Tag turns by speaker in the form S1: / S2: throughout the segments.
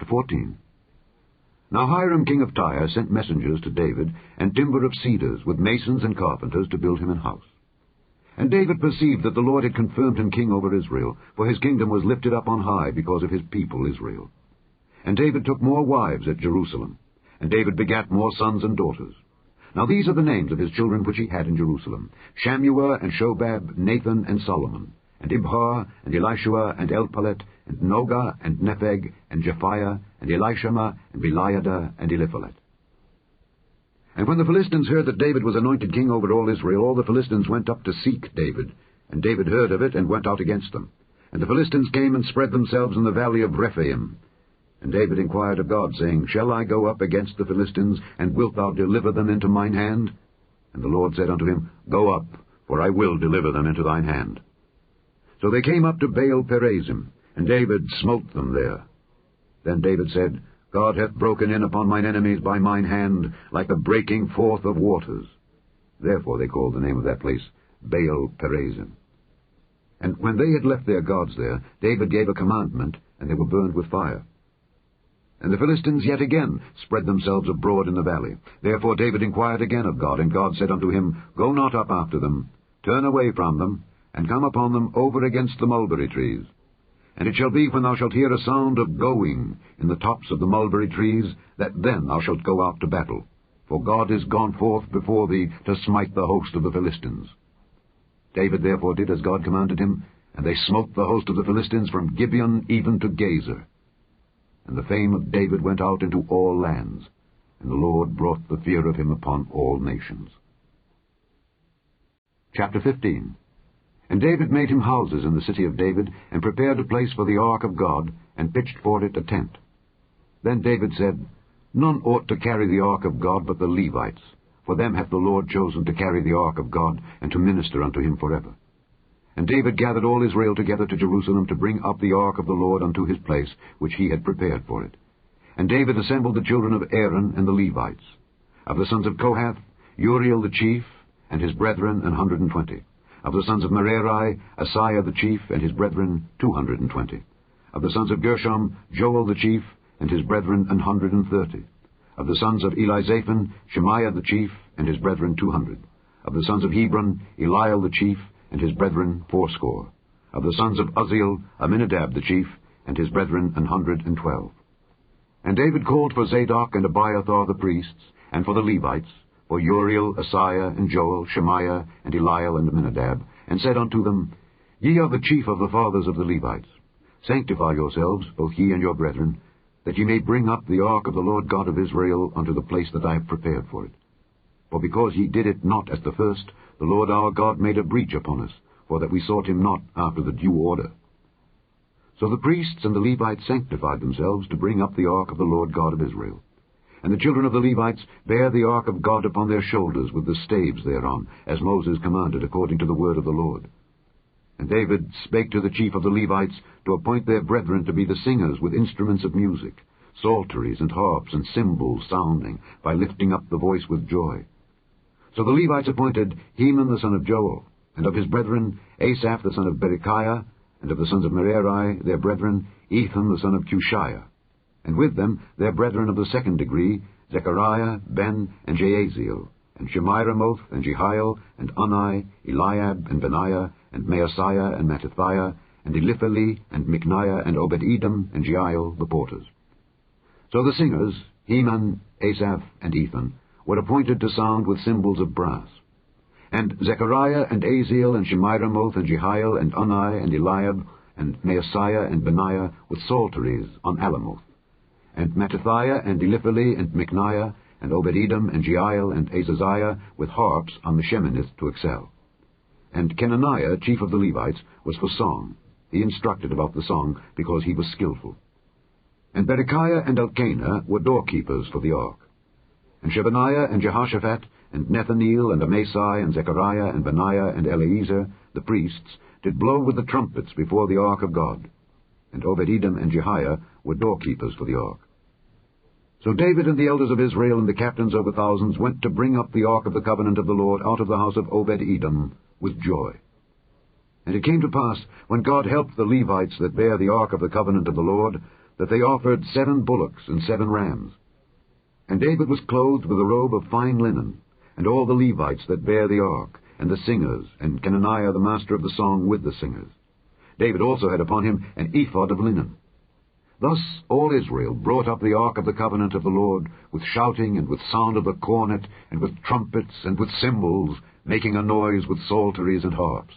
S1: Chapter 14. Now Hiram king of Tyre sent messengers to David, and timber of cedars, with masons and carpenters, to build him an house. And David perceived that the Lord had confirmed him king over Israel, for his kingdom was lifted up on high because of his people Israel. And David took more wives at Jerusalem, and David begat more sons and daughters. Now these are the names of his children which he had in Jerusalem: Shammua, and Shobab, Nathan, and Solomon, and Ibhar, and Elishua, and Elpalet, and Noga, and Nepheg, and Japhiah, and Elishama, and Beliada, and Eliphalet. And when the Philistines heard that David was anointed king over all Israel, all the Philistines went up to seek David. And David heard of it, and went out against them. And the Philistines came and spread themselves in the valley of Rephaim. And David inquired of God, saying, Shall I go up against the Philistines, and wilt thou deliver them into mine hand? And the Lord said unto him, Go up, for I will deliver them into thine hand. So they came up to Baal-perazim, and David smote them there. Then David said, God hath broken in upon mine enemies by mine hand, like the breaking forth of waters. Therefore they called the name of that place Baal-perazim. And when they had left their gods there, David gave a commandment, and they were burned with fire. And the Philistines yet again spread themselves abroad in the valley. Therefore David inquired again of God, and God said unto him, Go not up after them, turn away from them, and come upon them over against the mulberry trees. And it shall be, when thou shalt hear a sound of going in the tops of the mulberry trees, that then thou shalt go out to battle. For God is gone forth before thee to smite the host of the Philistines. David therefore did as God commanded him, and they smote the host of the Philistines from Gibeon even to Gazer. And the fame of David went out into all lands, and the Lord brought the fear of him upon all nations. Chapter 15. And David made him houses in the city of David, and prepared a place for the ark of God, and pitched for it a tent. Then David said, None ought to carry the ark of God but the Levites, for them hath the Lord chosen to carry the ark of God, and to minister unto him forever. And David gathered all Israel together to Jerusalem to bring up the ark of the Lord unto his place, which he had prepared for it. And David assembled the children of Aaron and the Levites. Of the sons of Kohath, Uriel the chief, and his brethren 120. Of the sons of Merari, Asaiah the chief, and his brethren 220. Of the sons of Gershom, Joel the chief, and his brethren 130. Of the sons of Elizaphan, Shemaiah the chief, and his brethren 200. Of the sons of Hebron, Eliel the chief, and his brethren 80. Of the sons of Uzziel, Aminadab the chief, and his brethren 112. And David called for Zadok and Abiathar the priests, and for the Levites, for Uriel, Asaiah, and Joel, Shemaiah, and Eliel, and Aminadab, and said unto them, Ye are the chief of the fathers of the Levites. Sanctify yourselves, both ye and your brethren, that ye may bring up the ark of the Lord God of Israel unto the place that I have prepared for it. For because ye did it not at the first, the Lord our God made a breach upon us, for that we sought him not after the due order. So the priests and the Levites sanctified themselves to bring up the ark of the Lord God of Israel. And the children of the Levites bare the ark of God upon their shoulders with the staves thereon, as Moses commanded, according to the word of the Lord. And David spake to the chief of the Levites to appoint their brethren to be the singers with instruments of music, psalteries and harps and cymbals sounding, by lifting up the voice with joy. So the Levites appointed Heman the son of Joel, and of his brethren Asaph the son of Berechiah, and of the sons of Merari their brethren Ethan the son of Cushiah, and with them their brethren of the second degree, Zechariah, Ben, and Jaaziel, and Shemiramoth, and Jehiel, and Unai, Eliab, and Benaiah, and Maaseiah, and Mattithiah, and Eliphali, and Micniah, and Obed-Edom, and Jeiel, the porters. So the singers, Heman, Asaph, and Ethan, were appointed to sound with cymbals of brass. And Zechariah, and Aziel, and Shemiramoth, and Jehiel, and Unai, and Eliab, and Maaseiah, and Benaiah, with psalteries on Alamoth. And Mattithiah, and Eliphali, and Micniah, and Obed-Edom, and Jeiel, and Azaziah, with harps on the Sheminith to excel. And Kenaniah, chief of the Levites, was for song. He instructed about the song, because he was skillful. And Berechiah and Elkanah were doorkeepers for the ark. And Shebaniah, and Jehoshaphat, and Nethaneel, and Amasai, and Zechariah, and Benaiah, and Eleazar, the priests, did blow with the trumpets before the ark of God. And Obed-Edom and Jehiah were doorkeepers for the ark. So David and the elders of Israel and the captains over thousands went to bring up the ark of the covenant of the Lord out of the house of Obed-Edom with joy. And it came to pass, when God helped the Levites that bare the ark of the covenant of the Lord, that they offered 7 bullocks and 7 rams. And David was clothed with a robe of fine linen, and all the Levites that bear the ark, and the singers, and Kenaniah the master of the song with the singers. David also had upon him an ephod of linen. Thus all Israel brought up the ark of the covenant of the Lord, with shouting, and with sound of the cornet, and with trumpets, and with cymbals, making a noise with psalteries and harps.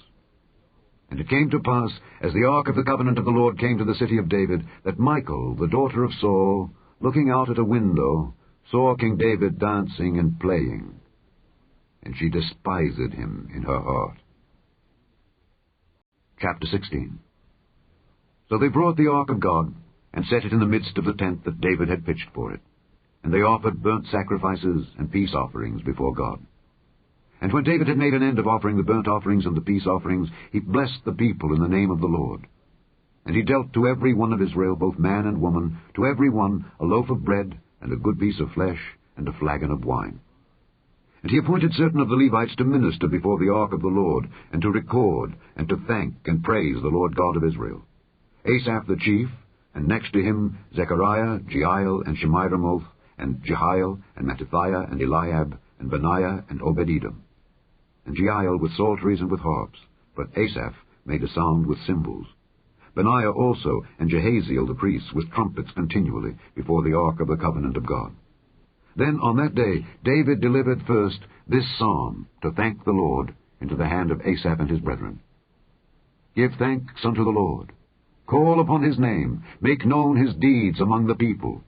S1: And it came to pass, as the ark of the covenant of the Lord came to the city of David, that Michal, the daughter of Saul, looking out at a window, saw King David dancing and playing, and she despised him in her heart. Chapter 16. So they brought the ark of God, and set it in the midst of the tent that David had pitched for it. And they offered burnt sacrifices and peace offerings before God. And when David had made an end of offering the burnt offerings and the peace offerings, he blessed the people in the name of the Lord. And he dealt to every one of Israel, both man and woman, to every one a loaf of bread, and a good piece of flesh, and a flagon of wine. And he appointed certain of the Levites to minister before the ark of the Lord, and to record, and to thank and praise the Lord God of Israel. Asaph the chief, and next to him Zechariah, Jeiel, and Shemiramoth, and Jehiel, and Mattithiah, and Eliab, and Benaiah, and Obed-Edom. And Jeiel with psalteries and with harps, but Asaph made a sound with cymbals. Benaiah also, and Jehaziel the priest, with trumpets continually, before the ark of the covenant of God. Then on that day David delivered first this psalm, to thank the Lord, into the hand of Asaph and his brethren. Give thanks unto the Lord. Call upon his name, make known his deeds among the people.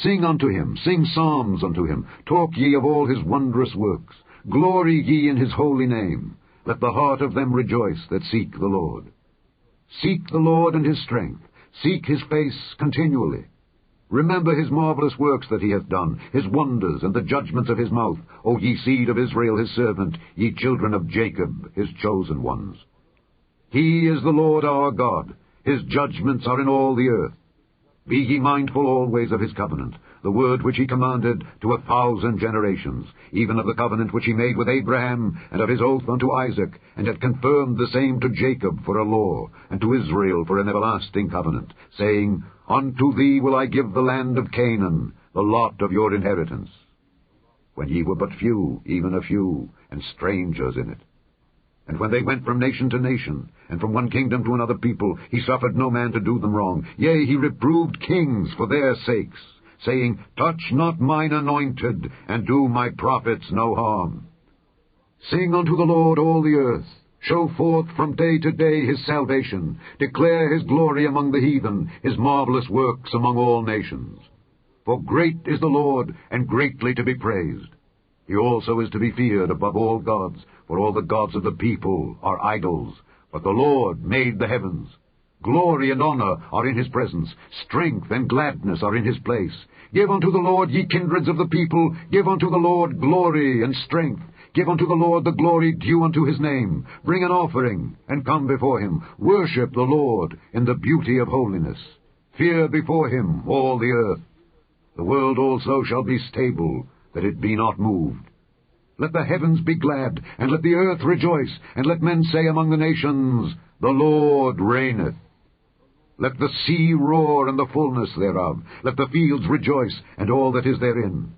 S1: Sing unto him, sing psalms unto him, talk ye of all his wondrous works. Glory ye in his holy name. Let the heart of them rejoice that seek the Lord. Seek the Lord and his strength, seek his face continually. Remember his marvelous works that he hath done, his wonders, and the judgments of his mouth, O ye seed of Israel his servant, ye children of Jacob, his chosen ones. He is the Lord our God. His judgments are in all the earth. Be ye mindful always of his covenant, the word which he commanded to 1,000 generations, even of the covenant which he made with Abraham, and of his oath unto Isaac, and had confirmed the same to Jacob for a law, and to Israel for an everlasting covenant, saying, Unto thee will I give the land of Canaan, the lot of your inheritance. When ye were but few, even a few, and strangers in it. And when they went from nation to nation, and from one kingdom to another people, he suffered no man to do them wrong. Yea, he reproved kings for their sakes, saying, Touch not mine anointed, and do my prophets no harm. Sing unto the Lord all the earth. Show forth from day to day his salvation. Declare his glory among the heathen, his marvelous works among all nations. For great is the Lord, and greatly to be praised. He also is to be feared above all gods, for all the gods of the people are idols. But the Lord made the heavens. Glory and honor are in his presence. Strength and gladness are in his place. Give unto the Lord, ye kindreds of the people. Give unto the Lord glory and strength. Give unto the Lord the glory due unto his name. Bring an offering, and come before him. Worship the Lord in the beauty of holiness. Fear before him all the earth. The world also shall be stable, that it be not moved. Let the heavens be glad, and let the earth rejoice, and let men say among the nations, The Lord reigneth. Let the sea roar, and the fullness thereof. Let the fields rejoice, and all that is therein.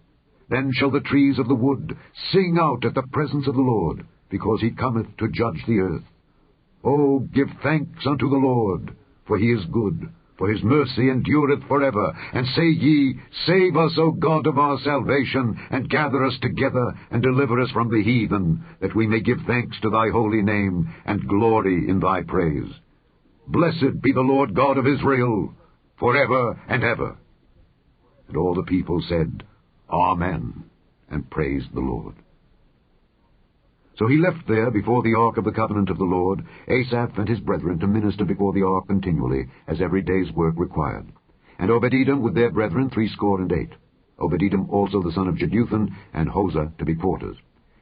S1: Then shall the trees of the wood sing out at the presence of the Lord, because he cometh to judge the earth. O give thanks unto the Lord, for he is good, for his mercy endureth forever. And say ye, Save us, O God of our salvation, and gather us together, and deliver us from the heathen, that we may give thanks to thy holy name, and glory in thy praise. Blessed be the Lord God of Israel, forever and ever. And all the people said, Amen, and praised the Lord. So he left there before the ark of the covenant of the Lord, Asaph and his brethren, to minister before the ark continually, as every day's work required. And Obed-Edom with their brethren 68. Obed-Edom also the son of Jeduthun, and Hosah to be porters.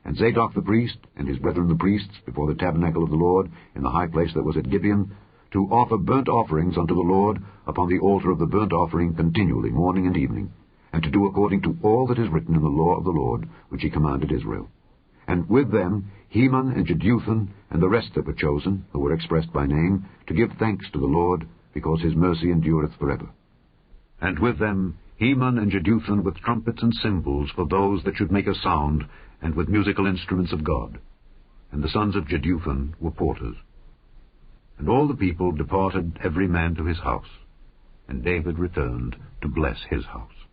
S1: And Zadok the priest, and his brethren the priests, before the tabernacle of the Lord, in the high place that was at Gibeon, to offer burnt offerings unto the Lord upon the altar of the burnt offering continually, morning and evening, and to do according to all that is written in the law of the Lord, which he commanded Israel. And with them Heman and Jeduthun, and the rest that were chosen, who were expressed by name, to give thanks to the Lord, because his mercy endureth forever. And with them Heman and Jeduthun with trumpets and cymbals for those that should make a sound, and with musical instruments of God. And the sons of Jeduthun were porters. And all the people departed every man to his house, and David returned to bless his house.